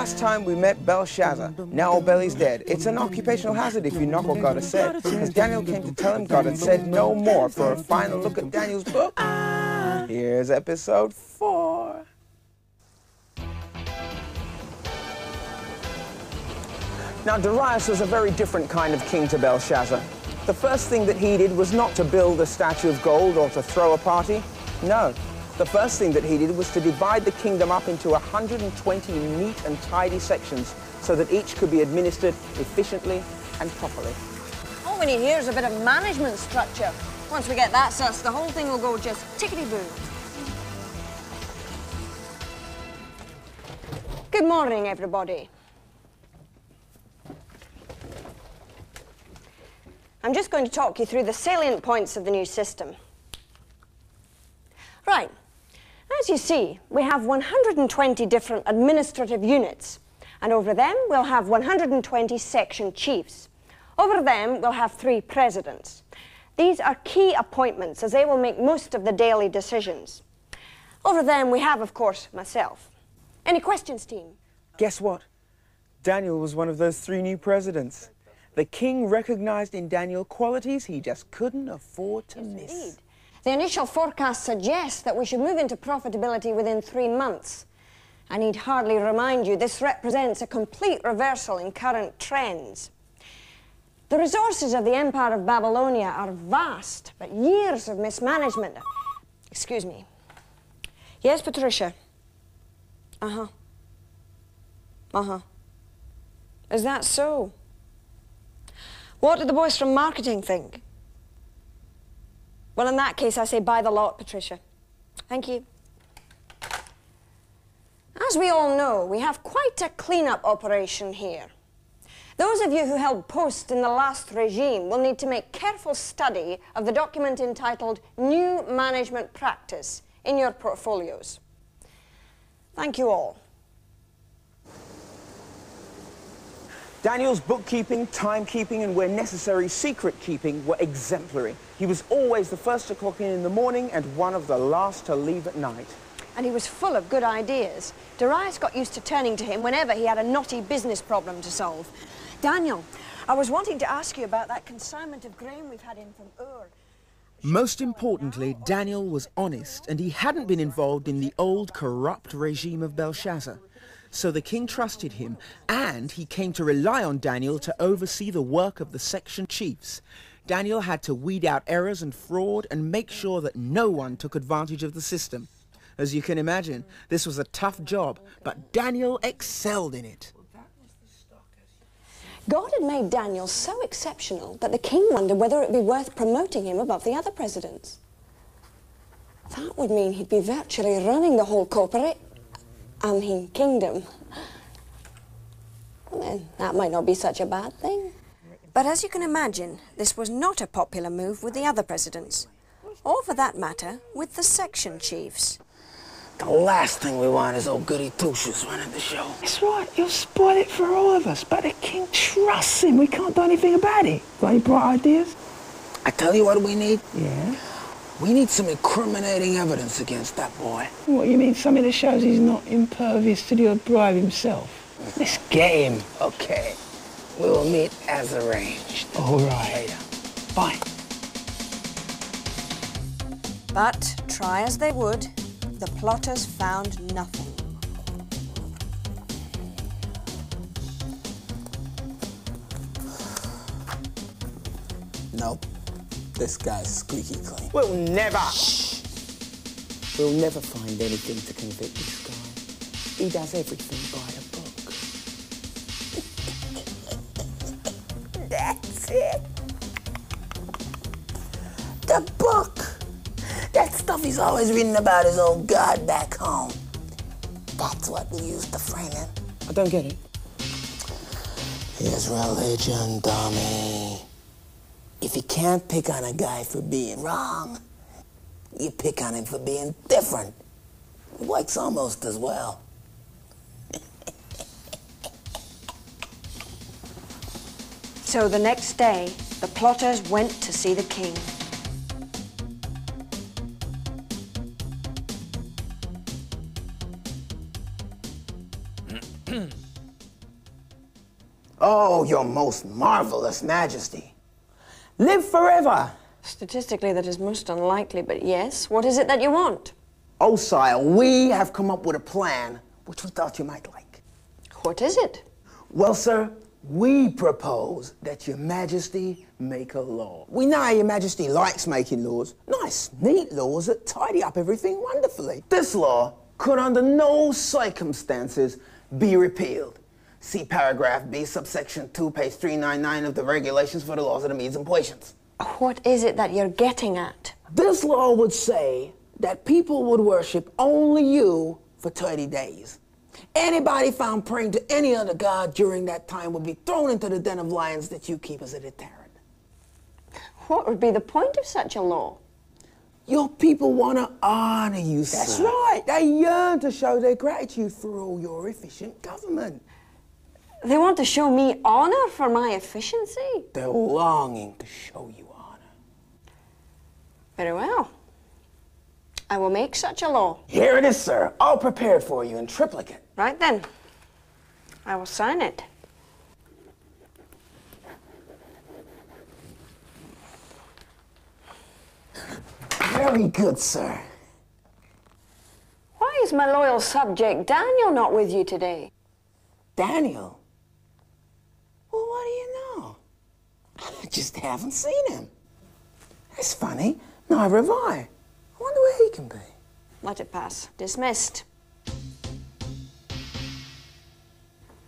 last time we met Belshazzar, now Belly's dead. It's an occupational hazard if you knock what God has said. As Daniel came to tell him, God had said no more. For a final look at Daniel's book, here's episode 4. Now, Darius was a very different kind of king to Belshazzar. The first thing that he did was not to build a statue of gold or to throw a party. No. The first thing that he did was to divide the kingdom up into 120 neat and tidy sections so that each could be administered efficiently and properly. All we need here is a bit of management structure. Once we get that sussed, the whole thing will go just tickety-boo. Good morning, everybody. I'm just going to talk you through the salient points of the new system. Right. As you see, we have 120 different administrative units, and over them we'll have 120 section chiefs. Over them we'll have 3 presidents. These are key appointments, as they will make most of the daily decisions. Over them we have, of course, myself. Any questions, team? Guess what? Daniel was one of those 3 new presidents. The king recognized in Daniel qualities he just couldn't afford to miss. Indeed. The initial forecast suggests that we should move into profitability within 3 months. I need hardly remind you, this represents a complete reversal in current trends. The resources of the Empire of Babylonia are vast, but years of mismanagement... Excuse me. Yes, Patricia? Uh-huh. Uh-huh. Is that so? What do the boys from marketing think? Well, in that case, I say buy the lot, Patricia. Thank you. As we all know, we have quite a clean-up operation here. Those of you who held posts in the last regime will need to make careful study of the document entitled New Management Practice in your portfolios. Thank you all. Daniel's bookkeeping, timekeeping, and where necessary, secret keeping were exemplary. He was always the first to clock in the morning and one of the last to leave at night. And he was full of good ideas. Darius got used to turning to him whenever he had a knotty business problem to solve. Daniel, I was wanting to ask you about that consignment of grain we've had in from Ur. Most importantly, Daniel was honest, and he hadn't been involved in the old corrupt regime of Belshazzar. So the king trusted him, and he came to rely on Daniel to oversee the work of the section chiefs. Daniel had to weed out errors and fraud and make sure that no one took advantage of the system. As you can imagine, this was a tough job, but Daniel excelled in it. God had made Daniel so exceptional that the king wondered whether it would be worth promoting him above the other presidents. That would mean he'd be virtually running the whole kingdom. Well, that might not be such a bad thing. But as you can imagine, this was not a popular move with the other presidents. Or for that matter, with the section chiefs. The last thing we want is old goody two-shoes running the show. That's right, you'll spoil it for all of us, but the king trusts him. We can't do anything about it. Got any bright ideas? I tell you what we need? Yeah? We need some incriminating evidence against that boy. What, you mean something that shows he's not impervious to the odd bribe himself? Let's get him. Okay. We will meet as arranged. All right. Later. Bye. But, try as they would, the plotters found nothing. Nope. This guy's squeaky clean. We'll never! Shh. We'll never find anything to convict this guy. He does everything by the book. That's it. The book. That stuff he's always reading about his old god back home. That's what we used to frame him. I don't get it. His religion, dummy. If you can't pick on a guy for being wrong, you pick on him for being different. It works almost as well. So the next day, the plotters went to see the king. Oh, your most marvelous majesty. Live forever. Statistically, that is most unlikely, but yes. What is it that you want? Oh, sire, we have come up with a plan which we thought you might like. What is it? Well, sir, we propose that your majesty make a law. We know your majesty likes making laws. Nice, neat laws that tidy up everything wonderfully. This law could under no circumstances be repealed. See paragraph B, subsection 2, page 399 of the regulations for the laws of the Medes and Persians. What is it that you're getting at? This law would say that people would worship only you for 30 days. Anybody found praying to any other god during that time would be thrown into the den of lions that you keep as a deterrent. What would be the point of such a law? Your people want to honor you, sir. That's right. They yearn to show their gratitude through your efficient government. They want to show me honor for my efficiency? They're longing to show you honor. Very well. I will make such a law. Here it is, sir. All prepared for you in triplicate. Right then. I will sign it. Very good, sir. Why is my loyal subject Daniel not with you today? Daniel? Well, what do you know? I just haven't seen him. That's funny. Neither have I. I wonder where he can be. Let it pass. Dismissed.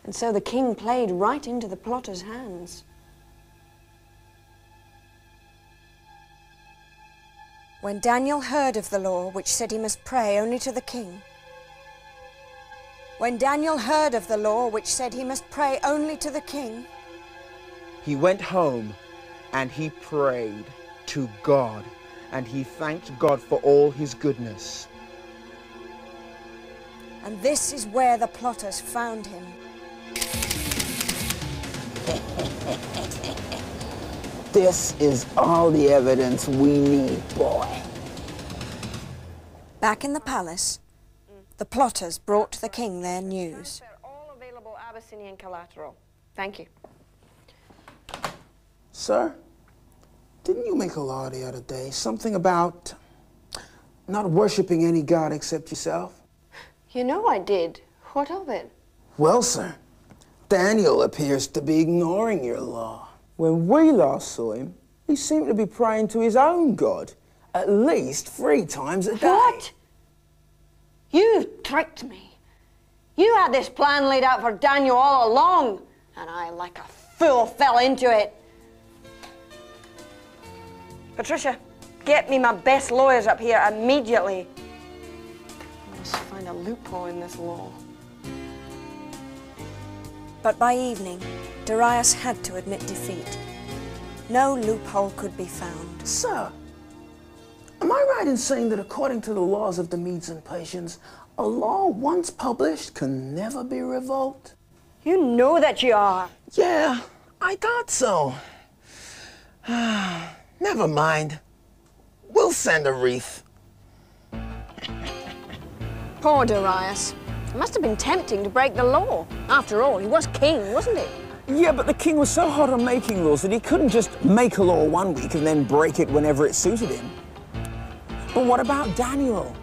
And so the king played right into the plotter's hands. When Daniel heard of the law which said he must pray only to the king, when Daniel heard of the law which said he must pray only to the king, he went home and he prayed to God, and he thanked God for all his goodness. and this is where the plotters found him. This is all the evidence we need, boy. Back in the palace, the plotters brought the king their news. All available Abyssinian collateral. Thank you. Sir, didn't you make a law the other day? Something about not worshiping any god except yourself? You know I did. What of it? Well, sir, Daniel appears to be ignoring your law. When we last saw him, he seemed to be praying to his own God. At least 3 times a day. What? You tricked me. You had this plan laid out for Daniel all along, and I, like a fool, fell into it. Patricia, get me my best lawyers up here immediately. I must find a loophole in this law. But by evening, Darius had to admit defeat. No loophole could be found. Sir, am I right in saying that according to the laws of the Medes and Persians, a law once published can never be revoked? You know that you are. Yeah, I thought so. Never mind. We'll send a wreath. Poor Darius. It must have been tempting to break the law. After all, he was king, wasn't he? Yeah, but the king was so hot on making laws that he couldn't just make a law one week and then break it whenever it suited him. But what about Daniel?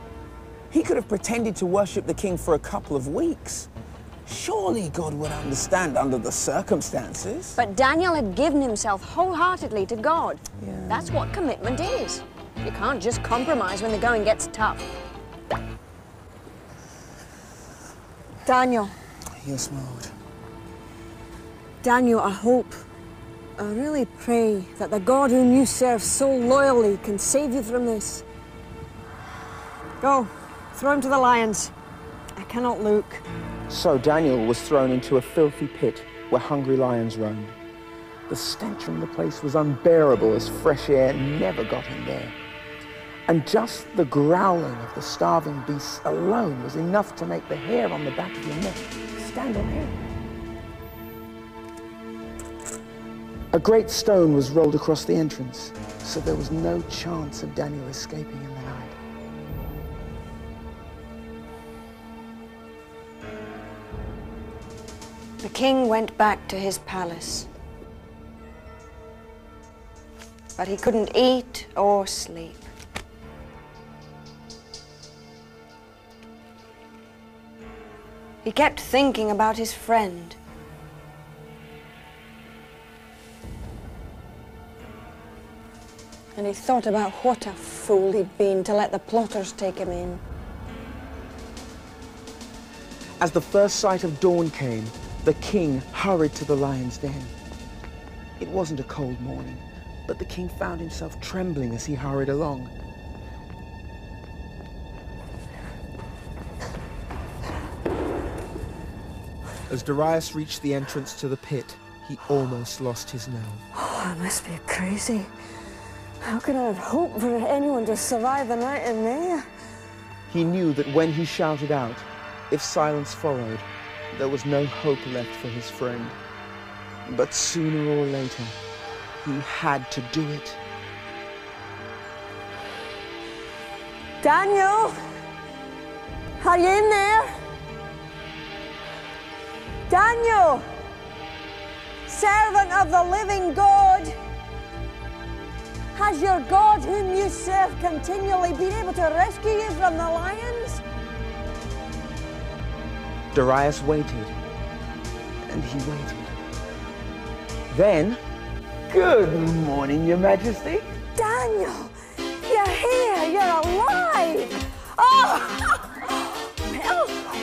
He could have pretended to worship the king for a couple of weeks. Surely God would understand under the circumstances. But Daniel had given himself wholeheartedly to God. Yeah. That's what commitment is. You can't just compromise when the going gets tough. Daniel. Yes, my lord. Daniel, I hope, I really pray that the God whom you serve so loyally can save you from this. Go, throw him to the lions. I cannot look. So Daniel was thrown into a filthy pit where hungry lions roamed. The stench from the place was unbearable as fresh air never got in there. And just the growling of the starving beasts alone was enough to make the hair on the back of your neck stand on end. A great stone was rolled across the entrance, so there was no chance of Daniel escaping in the night. The king went back to his palace. But he couldn't eat or sleep. He kept thinking about his friend. And he thought about what a fool he'd been to let the plotters take him in. As the first sight of dawn came, the king hurried to the lion's den. It wasn't a cold morning, but the king found himself trembling as he hurried along. As Darius reached the entrance to the pit, he almost lost his nerve. Oh, I must be crazy. How can I have hope for anyone to survive the night in there? He knew that when he shouted out, if silence followed, there was no hope left for his friend. But sooner or later, he had to do it. Daniel! Are you in there? Daniel! Servant of the living God! Has your God whom you serve continually been able to rescue you from the lions? Darius waited, and he waited. Then, Good morning, Your Majesty. Daniel! You're here! You're alive! Oh!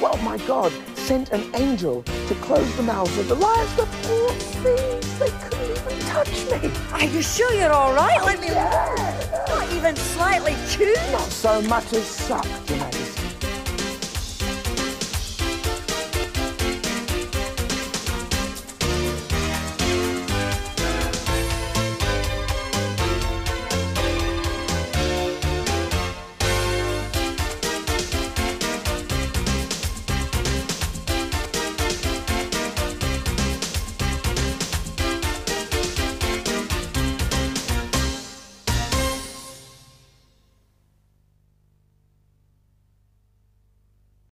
well, my God sent an angel to close the mouths of the lions. The poor things, they couldn't even touch me. Are you sure you're all right? Let me... Not even slightly chewed? Not so much as sucked, Your Majesty.